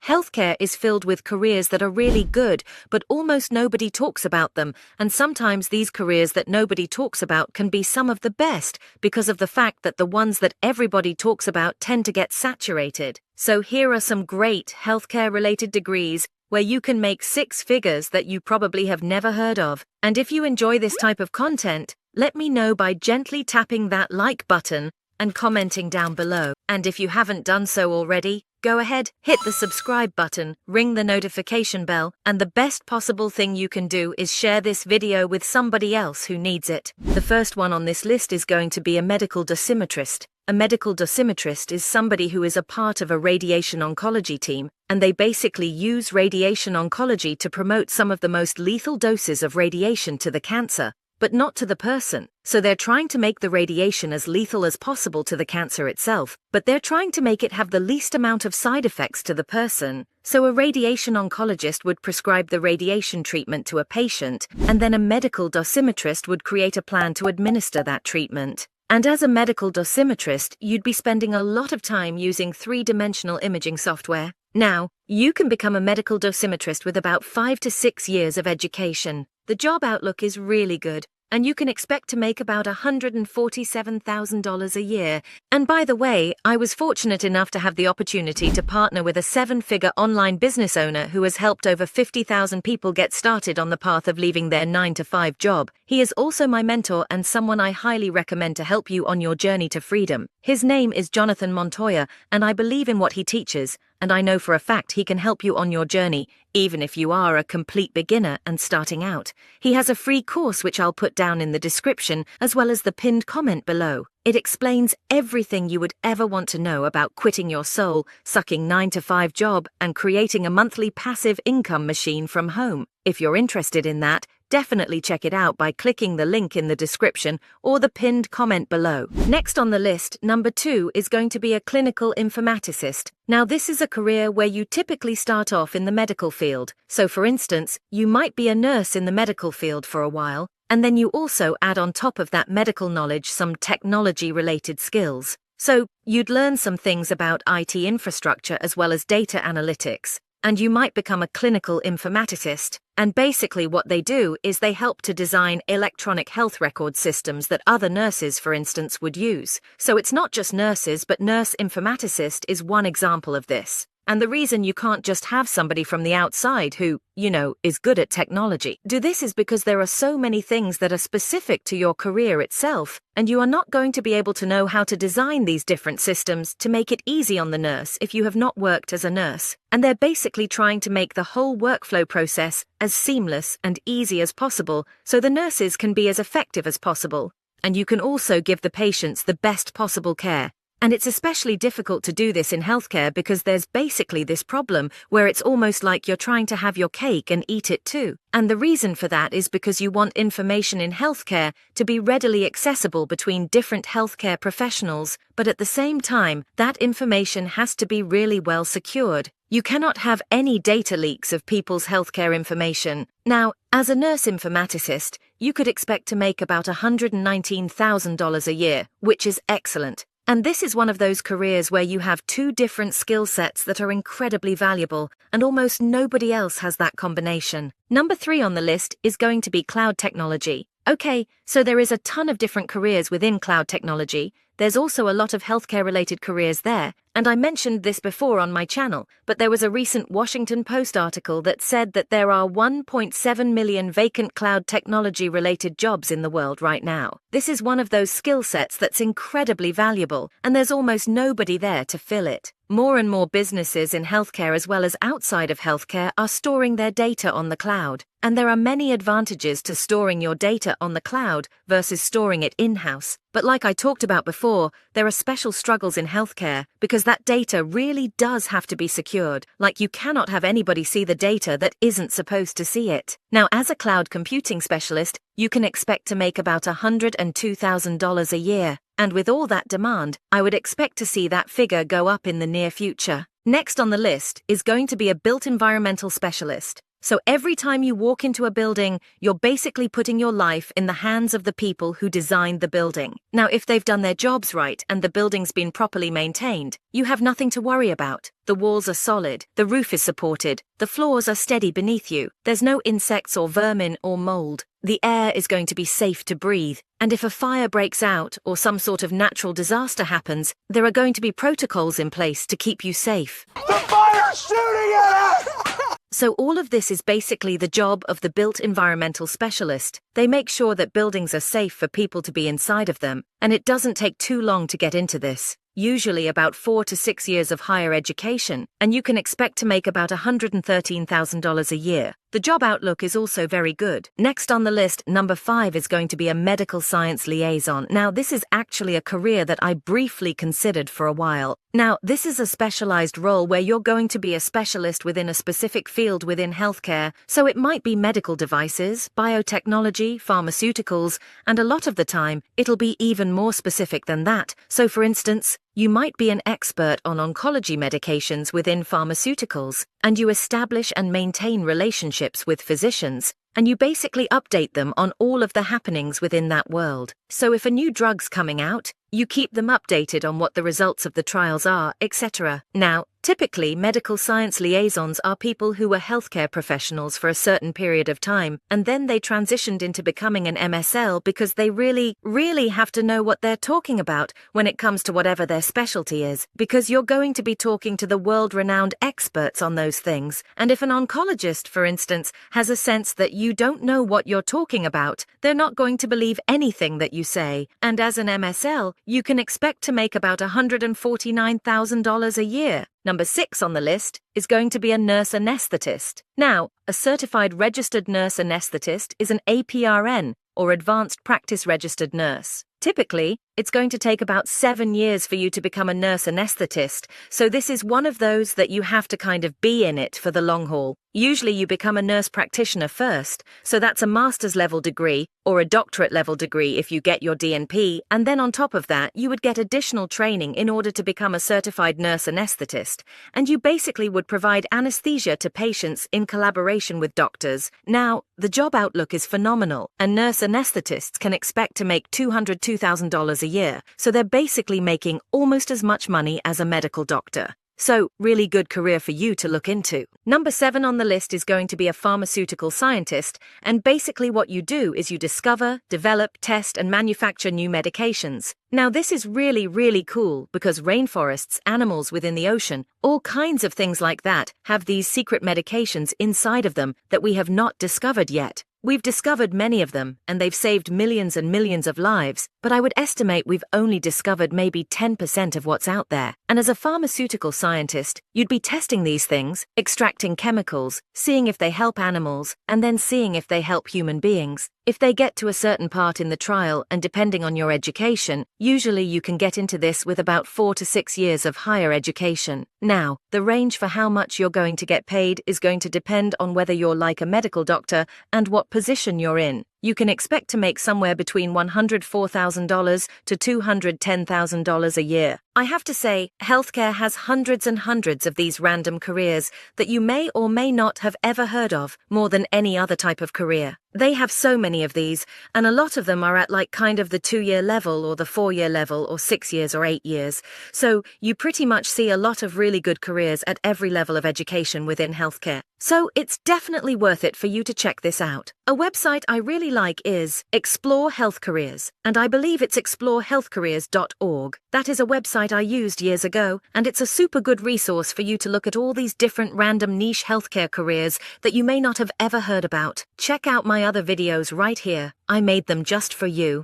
Healthcare is filled with careers that are really good, but almost nobody talks about them, and sometimes these careers that nobody talks about can be some of the best because of the fact that the ones that everybody talks about tend to get saturated. So here are some great healthcare-related degrees where you can make six figures that you probably have never heard of. And if you enjoy this type of content, let me know by gently tapping that like button and commenting down below. And if you haven't done so already, go ahead, hit the subscribe button, ring the notification bell, and the best possible thing you can do is share this video with somebody else who needs it. The first one on this list is going to be a medical dosimetrist. A medical dosimetrist is somebody who is a part of a radiation oncology team, and they basically use radiation oncology to promote some of the most lethal doses of radiation to the cancer, but not to the person. So they're trying to make the radiation as lethal as possible to the cancer itself, but they're trying to make it have the least amount of side effects to the person. So a radiation oncologist would prescribe the radiation treatment to a patient, and then a medical dosimetrist would create a plan to administer that treatment. And as a medical dosimetrist, you'd be spending a lot of time using three-dimensional imaging software. Now, you can become a medical dosimetrist with about 5 to 6 years of education. The job outlook is really good, and you can expect to make about $147,000 a year. And by the way, I was fortunate enough to have the opportunity to partner with a 7-figure online business owner who has helped over 50,000 people get started on the path of leaving their 9-to-5 job. He is also my mentor and someone I highly recommend to help you on your journey to freedom. His name is Jonathan Montoya, and I believe in what he teaches, and I know for a fact he can help you on your journey, even if you are a complete beginner and starting out. He has a free course which I'll put down in the description, as well as the pinned comment below. It explains everything you would ever want to know about quitting your soul-sucking 9-to-5 job and creating a monthly passive income machine from home. If you're interested in that, definitely check it out by clicking the link in the description or the pinned comment below. Next on the list, number 2, is going to be a clinical informaticist. Now this is a career where you typically start off in the medical field. So for instance, you might be a nurse in the medical field for a while, and then you also add on top of that medical knowledge some technology-related skills. So you'd learn some things about IT infrastructure as well as data analytics, and you might become a clinical informaticist. And basically what they do is they help to design electronic health record systems that other nurses, for instance, would use. So it's not just nurses, but nurse informaticist is one example of this. And the reason you can't just have somebody from the outside who, is good at technology do this is because there are so many things that are specific to your career itself, and you are not going to be able to know how to design these different systems to make it easy on the nurse if you have not worked as a nurse. And they're basically trying to make the whole workflow process as seamless and easy as possible so the nurses can be as effective as possible. And you can also give the patients the best possible care. And it's especially difficult to do this in healthcare because there's basically this problem where it's almost like you're trying to have your cake and eat it too. And the reason for that is because you want information in healthcare to be readily accessible between different healthcare professionals, but at the same time, that information has to be really well secured. You cannot have any data leaks of people's healthcare information. Now, as a nurse informaticist, you could expect to make about $119,000 a year, which is excellent. And this is one of those careers where you have two different skill sets that are incredibly valuable, and almost nobody else has that combination. Number 3 on the list is going to be cloud technology. Okay, so there is a ton of different careers within cloud technology. There's also a lot of healthcare-related careers there, and I mentioned this before on my channel, but there was a recent Washington Post article that said that there are 1.7 million vacant cloud technology-related jobs in the world right now. This is one of those skill sets that's incredibly valuable, and there's almost nobody there to fill it. More and more businesses in healthcare as well as outside of healthcare are storing their data on the cloud. And there are many advantages to storing your data on the cloud versus storing it in-house. But like I talked about before, there are special struggles in healthcare because that data really does have to be secured. Like you cannot have anybody see the data that isn't supposed to see it. Now, as a cloud computing specialist, you can expect to make about $102,000 a year. And with all that demand, I would expect to see that figure go up in the near future. Next on the list is going to be a built environmental specialist. So every time you walk into a building, you're basically putting your life in the hands of the people who designed the building. Now, if they've done their jobs right and the building's been properly maintained, you have nothing to worry about. The walls are solid, the roof is supported, the floors are steady beneath you, there's no insects or vermin or mold. The air is going to be safe to breathe, and if a fire breaks out or some sort of natural disaster happens, there are going to be protocols in place to keep you safe. The fire's shooting at us! So all of this is basically the job of the built environmental specialist. They make sure that buildings are safe for people to be inside of them, and it doesn't take too long to get into this. Usually about 4 to 6 years of higher education, and you can expect to make about $113,000 a year. The job outlook is also very good. Next on the list, number 5 is going to be a medical science liaison. Now, this is actually a career that I briefly considered for a while. Now, this is a specialized role where you're going to be a specialist within a specific field within healthcare, so it might be medical devices, biotechnology, pharmaceuticals, and a lot of the time, it'll be even more specific than that. So for instance, you might be an expert on oncology medications within pharmaceuticals, and you establish and maintain relationships with physicians, and you basically update them on all of the happenings within that world. So if a new drug's coming out, you keep them updated on what the results of the trials are, etc. Now, typically, medical science liaisons are people who were healthcare professionals for a certain period of time, and then they transitioned into becoming an MSL because they really have to know what they're talking about when it comes to whatever their specialty is, because you're going to be talking to the world-renowned experts on those things. And if an oncologist, for instance, has a sense that you don't know what you're talking about, they're not going to believe anything that you say. And as an MSL, you can expect to make about $149,000 a year. Number 6 on the list is going to be a nurse anesthetist. Now, a certified registered nurse anesthetist is an APRN, or Advanced Practice Registered Nurse. Typically, it's going to take about 7 years for you to become a nurse anesthetist, so this is one of those that you have to kind of be in it for the long haul. Usually you become a nurse practitioner first, so that's a master's level degree or a doctorate level degree if you get your DNP, and then on top of that you would get additional training in order to become a certified nurse anesthetist, and you basically would provide anesthesia to patients in collaboration with doctors. Now, the job outlook is phenomenal, and nurse anesthetists can expect to make $202,000 a year, so they're basically making almost as much money as a medical doctor. So, really good career for you to look into. Number 7 on the list is going to be a pharmaceutical scientist, and basically what you do is you discover, develop, test, and manufacture new medications. Now this is really cool because rainforests, animals within the ocean, all kinds of things like that have these secret medications inside of them that we have not discovered yet. We've discovered many of them, and they've saved millions and millions of lives, but I would estimate we've only discovered maybe 10% of what's out there. And as a pharmaceutical scientist, you'd be testing these things, extracting chemicals, seeing if they help animals, and then seeing if they help human beings. If they get to a certain part in the trial, and depending on your education, usually you can get into this with about 4 to 6 years of higher education. Now, the range for how much you're going to get paid is going to depend on whether you're like a medical doctor and what position you're in. You can expect to make somewhere between $104,000 to $210,000 a year. I have to say, healthcare has hundreds and hundreds of these random careers that you may or may not have ever heard of, more than any other type of career. They have so many of these, and a lot of them are at like kind of the 2-year level or the 4-year level or 6 years or 8 years. So you pretty much see a lot of really good careers at every level of education within healthcare. So it's definitely worth it for you to check this out. A website I really like is Explore Health Careers, and I believe it's explorehealthcareers.org. That is a website I used years ago, and it's a super good resource for you to look at all these different random niche healthcare careers that you may not have ever heard about. Check out my other videos right here. I made them just for you.